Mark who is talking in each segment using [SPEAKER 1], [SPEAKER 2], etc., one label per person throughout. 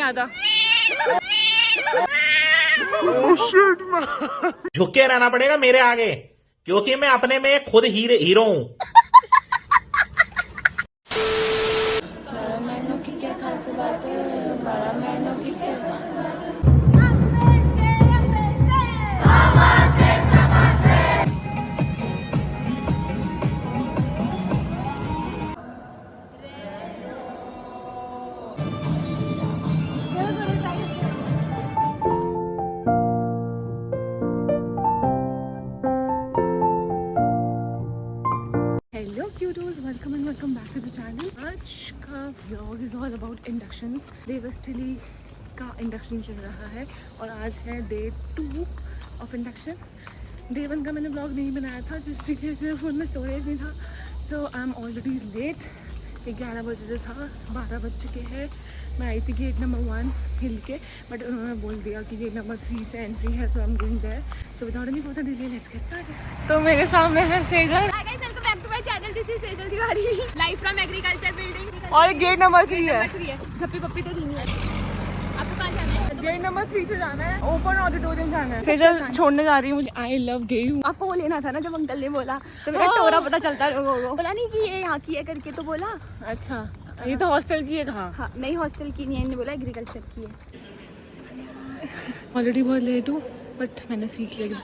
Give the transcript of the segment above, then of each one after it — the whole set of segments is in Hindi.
[SPEAKER 1] आता।
[SPEAKER 2] झुक के रहना पड़ेगा मेरे आगे, क्योंकि मैं अपने में खुद हीरो हूँ।
[SPEAKER 1] Hello cuties, welcome and welcome back to the channel. आज का vlog is all about inductions. Devasthali का इंडक्शन चल रहा है और आज है डे 2 ऑफ इंडक्शन। डे 1 का मैंने व्लॉग नहीं बनाया था जिस बिकॉज मेरे फ़ोन में स्टोरेज नहीं था। सो आई एम ऑलरेडी लेट। 11 बजे से था, 12 बज चुके हैं। मैं आई थी गेट नंबर 1 हिल के, बट उन्होंने बोल दिया कि गेट नंबर 3 से एंट्री है, तो I am going there. So without any further delay let's get started. तो मेरे सामने है Sejal
[SPEAKER 3] live from agriculture building
[SPEAKER 1] और गेट नंबर 3 है।
[SPEAKER 3] झप्पी पप्पी तो नहीं है। आपको कहाँ जाना है?
[SPEAKER 1] गेट नंबर 3 से जाना है, ओपन ऑडिटोरियम जाना है। सेजल छोड़ने जा रही है मुझे। I love you.
[SPEAKER 3] आपको वो लेना था ना जब अंकल ने बोला, तो मेरा टोरा पता चलता लोगों को। बोला नहीं कि ये यहाँ की है करके, तो बोला
[SPEAKER 1] अच्छा ये तो हॉस्टल की है। कहाँ?
[SPEAKER 3] हाँ, नहीं हॉस्टल की नहीं है, इन्होंने बोला एग्रीकल्चर की है।
[SPEAKER 1] ऑलरेडी बहुत लेट हूँ बट मैंने सीख लिया।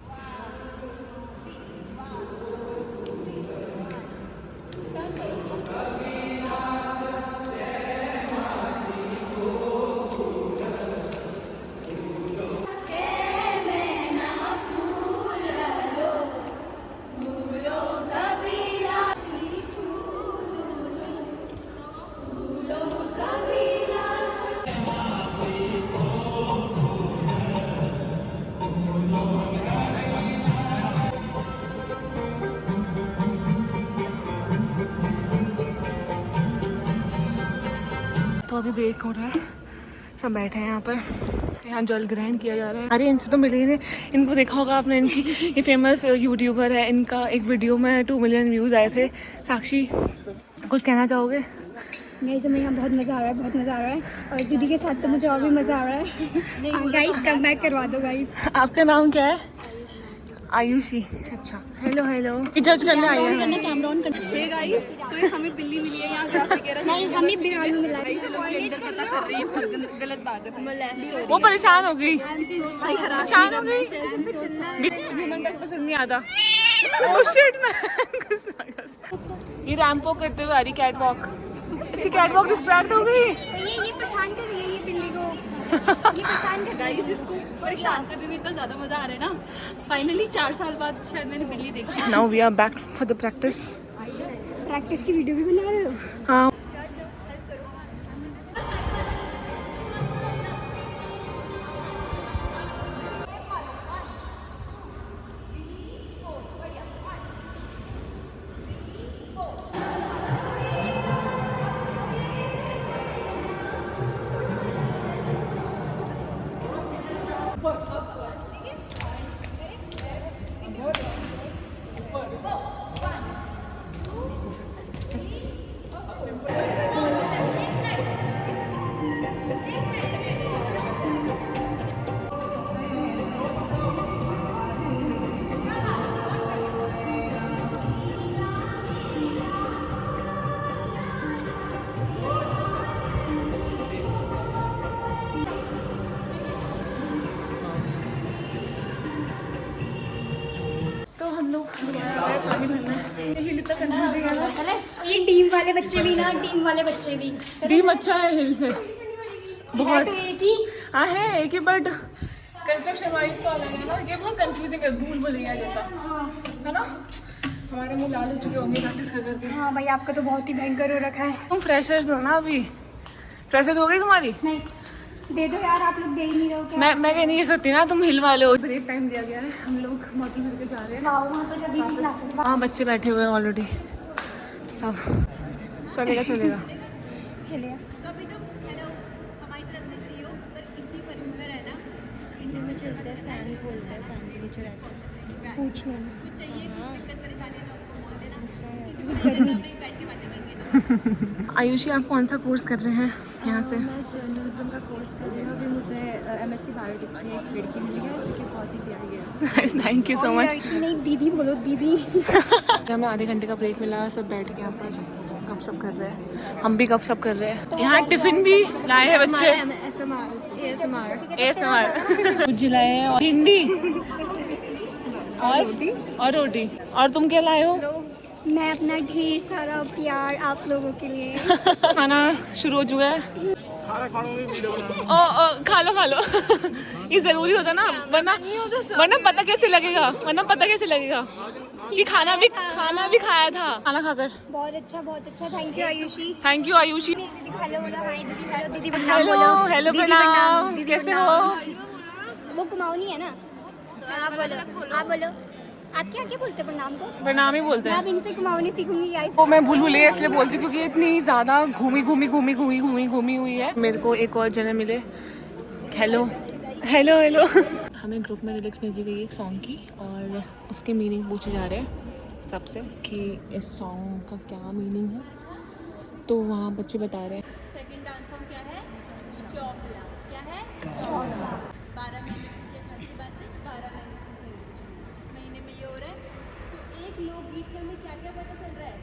[SPEAKER 1] तो अभी ब्रेक हो रहा है, सब बैठे हैं यहाँ पर। यहाँ जल ग्रहण किया जा रहा है। अरे इनसे तो मिले ही नहीं। इनको देखा होगा आपने, इनकी ये फेमस यूट्यूबर है। इनका एक वीडियो में 2 मिलियन व्यूज़ आए थे। साक्षी कुछ कहना चाहोगे?
[SPEAKER 4] गाइस हमें यहाँ बहुत मज़ा आ रहा है, बहुत मज़ा आ रहा है। और दीदी के साथ तो मुझे और भी मज़ा आ रहा है। हाँ गाइस, कम बैक करवा दो गाइस।
[SPEAKER 1] आपका नाम क्या है? आयुषी। अच्छा, हेलो हेलो। जज करने आई है।
[SPEAKER 3] कैमरा ऑन करना। हे गाइस, तो हमें बिल्ली मिली है यहाँ ग्राफिक वगैरह।
[SPEAKER 4] नहीं, हमें बिरालू मिला।
[SPEAKER 3] गाइस लोग जेंडर पता कर रही है, बहुत गलत बात है।
[SPEAKER 1] वो परेशान हो गई,
[SPEAKER 3] सही हरास
[SPEAKER 1] परेशान हो गई। ह्यूमन टच पसंद नहीं आता। Oh shit man. ये रैंप वॉक करते हुए आ रही, कैट वॉक। इसकी कैट वॉक डिस्ट्रैक्ट हो गई।
[SPEAKER 4] ये परेशान कर रही है ये बिल्ली को। ये परेशान कर रही है।
[SPEAKER 3] इसको परेशान करने में इतना ज़्यादा मज़ा आ रहा है ना। फाइनली 4 साल बाद शायद मैंने बिल्ली देखी।
[SPEAKER 1] Now we are back for the practice.
[SPEAKER 4] Practice की वीडियो भी बना रहे हो?
[SPEAKER 1] हाँ। पानी भरना है। ये हिल इतना कंफ्यूजिंग है ना।
[SPEAKER 4] ये डीम वाले बच्चे भी ना, डीम वाले बच्चे भी।
[SPEAKER 1] डीम अच्छा है हिल से बहुत।
[SPEAKER 4] तो एक ही
[SPEAKER 1] हाँ है एक ही, बट कंस्ट्रक्शन वाइज तो अलग है ना। ये बहुत कंफ्यूजिंग है, भूल भुलैया जैसा है ना। हमारे मुँह लाल हो चुके होंगे प्रैक्टिस कर करके।
[SPEAKER 4] हाँ भाई, आपका तो बहुत ही भयंकर हो रखा है।
[SPEAKER 1] तुम फ्रेशर्स हो ना अभी? फ्रेशर्स हो गई तुम्हारी?
[SPEAKER 4] नहीं दे दो यार, आप लोग दे ही नहीं रहे हो क्या?
[SPEAKER 1] मैं कह नहीं सकती ना, तुम हिल वाले हो। ब्रेक टाइम दिया गया है, हम लोग मॉडल करके जा रहे हैं।
[SPEAKER 4] वहाँ पर अभी भी क्लासेस।
[SPEAKER 1] हाँ बच्चे बैठे हुए हैं ऑलरेडी सब। चलेगा चलेगा।
[SPEAKER 4] चलिए
[SPEAKER 3] अभी तो हेलो हमारी तरफ से फ्री हो, पर इसी परिवेश में रहना।
[SPEAKER 4] में चलते हैं, फैन खोलते हैं, फैन के नीचे रहते हैं। पूछ लेना।
[SPEAKER 1] आयुषी, आप कौन सा कोर्स कर रहे हैं यहाँ से?
[SPEAKER 5] मैं जर्नलिज्म का कोर्स कर रही हूँ। अभी मुझे MSc बायोटेक में एक लड़की मिली है जो कि बहुत ही प्यारी है।
[SPEAKER 1] Thank you so much.
[SPEAKER 4] नहीं दीदी बोलो, दीदी।
[SPEAKER 1] हमें आधे घंटे का ब्रेक मिला, सब बैठ के यहाँ पर गपशप कर रहे हैं। हम भी गपशप कर रहे हैं। यहाँ टिफिन भी लाए हैं बच्चे। ASMR कुछ लाए हैं और भिंडी और रोटी। और तुम क्या लाए हो?
[SPEAKER 4] मैं अपना ढेर सारा प्यार आप लोगों के लिए।
[SPEAKER 1] खाना शुरू हो चुका है। खा लो ये जरूरी होता ना, वरना पता कैसे लगेगा कि खाना भी खाया था। खाना खाकर
[SPEAKER 4] बहुत अच्छा। Thank you Ayushi.
[SPEAKER 1] Thank you Ayushi.
[SPEAKER 4] मेरी दीदी को हेलो बोलो। हाय दीदी, हेलो दीदी, प्रणाम बोलो।
[SPEAKER 1] हेलो
[SPEAKER 4] दीदी
[SPEAKER 1] प्रणाम,
[SPEAKER 4] दीदी
[SPEAKER 1] कैसे
[SPEAKER 4] प्रणाम।
[SPEAKER 1] हो?
[SPEAKER 4] वो कुमाऊनी है ना, आप बोलो। आप क्या बोलते हैं प्रणाम को?
[SPEAKER 1] प्रणाम ही बोलते
[SPEAKER 4] मैं
[SPEAKER 1] हैं।
[SPEAKER 4] अब इनसे कुमाऊनी सीखूंगी गाइस।
[SPEAKER 1] वो मैं भूल इसलिए बोलती हूँ क्योंकि इतनी ज्यादा घूमी हुई है। मेरे को एक और जने मिले। हेलो हमें ग्रुप में लिरिक्स भेजी गई एक सॉन्ग की और उसके मीनिंग पूछे जा रहे हैं सबसे कि इस सॉन्ग का क्या मीनिंग है। तो वहाँ बच्चे बता रहे हैं।
[SPEAKER 3] सेकंड डांस फॉर्म क्या है? चौफला। क्या है? चौफला। 12 महीने की क्या खासी बात है? 12 महीने की झड़ी। इस महीने में ये हो रहा है। तो एक लोकगीत में क्या क्या पता चल रहा है?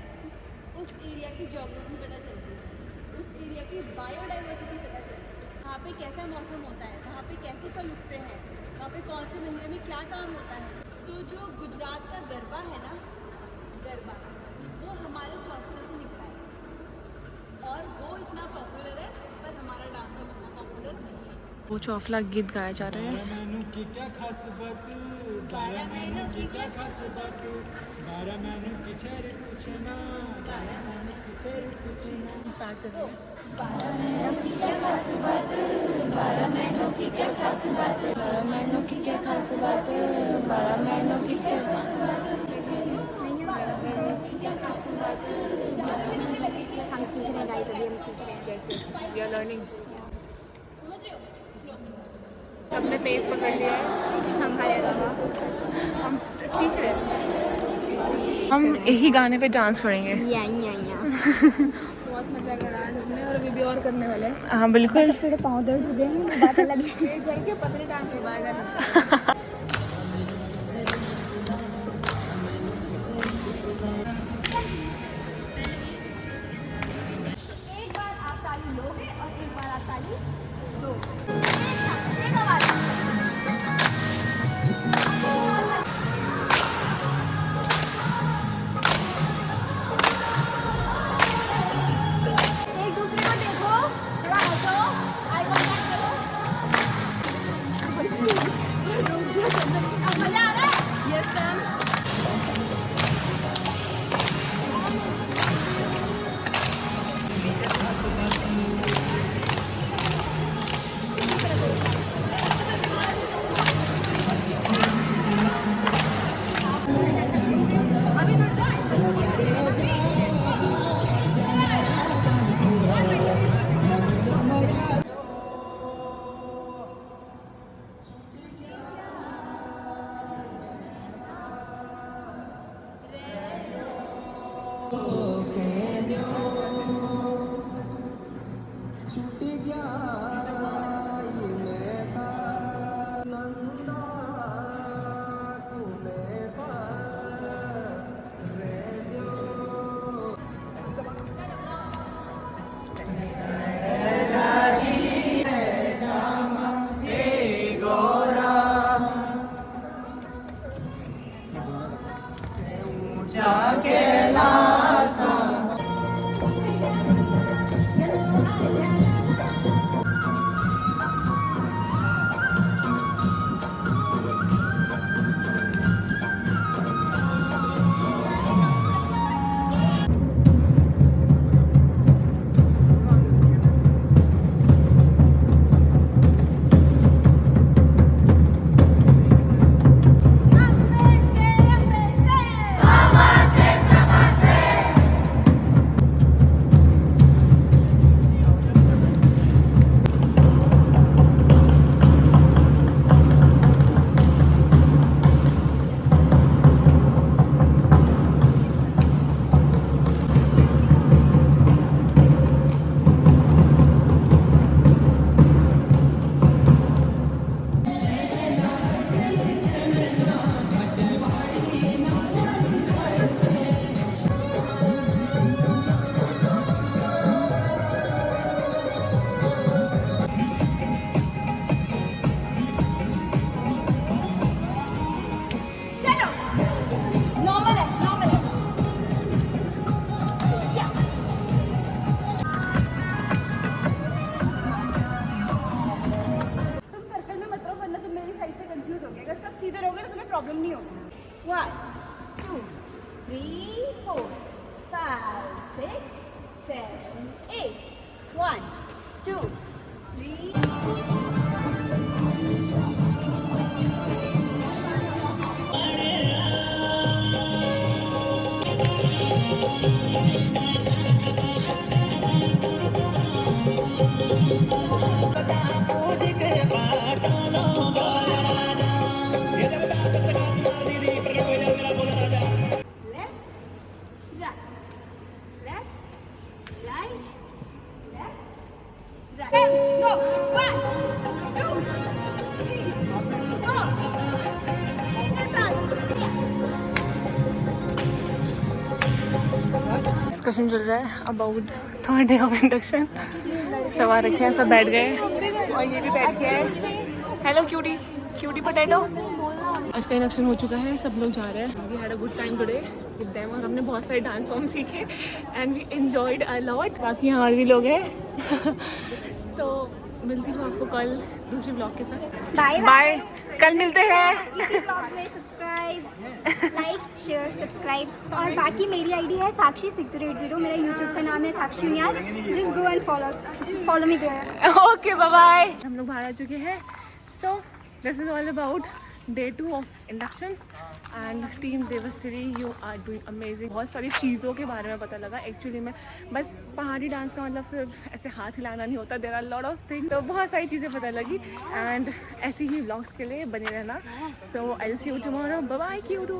[SPEAKER 3] उस एरिया की ज्योग्राफी पता चल रही है, उस एरिया की बायोडाइवर्सिटी पता चल रही है, वहाँ पे कैसा मौसम होता है, वहाँ पे कैसे फल उगते हैं, वहाँ पे कौन से महीने में क्या काम होता है। तो जो गुजरात का गरबा है ना, गरबा, वो हमारे चौफले से निकला है और वो इतना पॉपुलर है, पर हमारा डांस अब इतना पॉपुलर नहीं है।
[SPEAKER 1] वो चौफला गीत गाया जा रहा है।
[SPEAKER 6] 12 महीनों की क्या खास बात, 12 महीनों की क्या खास बात, 12 महीनों की चेहरे पूछना, 12 महीनों की चेहरे पूछना।
[SPEAKER 1] स्टार्ट कर रहे हैं।
[SPEAKER 3] 12 महीनों की क्या खास बात, 12 महीनों की क्या खास बात, 12 महीनों की क्या खास बात, 12 महीनों की क्या खास बात, 12 महीनों की क्या खास बात, 12 महीनों की क्या।
[SPEAKER 4] हम सीख रहे हैं गाइस, अभी हम सीख रहे हैं।
[SPEAKER 1] Yes, we are learning. सबने पेस पकड़ लिया है।
[SPEAKER 4] हमारे अलावा
[SPEAKER 1] हम सीख रहे हैं। हम यही गाने पे डांस करेंगे।
[SPEAKER 4] या
[SPEAKER 5] बहुत मजा कर रहा है हमने और अभी भी और करने वाले हैं।
[SPEAKER 1] हाँ बिल्कुल।
[SPEAKER 4] सब थोड़े पाँव दर्द हो गए हैं, वो बात अलग है।
[SPEAKER 5] एक घर के पतले डांस हो पाएगा नहीं।
[SPEAKER 3] एक बार आप ताली लोगे और एक बार आप ताली दो। एक दूसरे को देखो, थोड़ा हंसो, आई कांटेक्ट करो। अब मजा आ रहा है? Yes ma'am. 3, 4, 5, 6, 7, 8. 1, 2, 3. Left, right, left, right, left, right. Go. 1, 2, 3, 4.
[SPEAKER 1] Discussion चल रहा है about third day of induction. सब आ रखे हैं, सब बैठ गए और ये भी बैठ गया है। Hello cutie, cutie potato. आज का इंडक्शन हो चुका है, सब लोग जा रहे हैं। We had a good time today with them और हमने बहुत सारे डांस फॉर्म सीखे and we enjoyed a lot. बाकी यहाँ और भी लोग हैं तो मिलती हूँ आपको कल दूसरे ब्लॉग के साथ।
[SPEAKER 4] बाय
[SPEAKER 1] बाय, कल मिलते हैं।
[SPEAKER 4] इसी ब्लॉग में सब्सक्राइब, लाइक, शेयर, सब्सक्राइब। और बाकी मेरी आईडी है साक्षी6080। मेरा यूट्यूब का नाम है Sakshi Uniyal. Just go and follow me there.
[SPEAKER 1] Okay bye bye. हम लोग बाहर आ चुके हैं। So this is all about day 2 of induction and team Devastri, you are doing amazing. बहुत सारी चीज़ों के बारे में पता लगा। एक्चुअली में बस पहाड़ी डांस का मतलब सिर्फ ऐसे हाथ हिलाना नहीं होता, there are lot of thing. तो बहुत सारी चीज़ें पता लगी एंड ऐसी ही व्लॉग्स के लिए बने रहना। So I will see you tomorrow. Bye bye क्यूटू।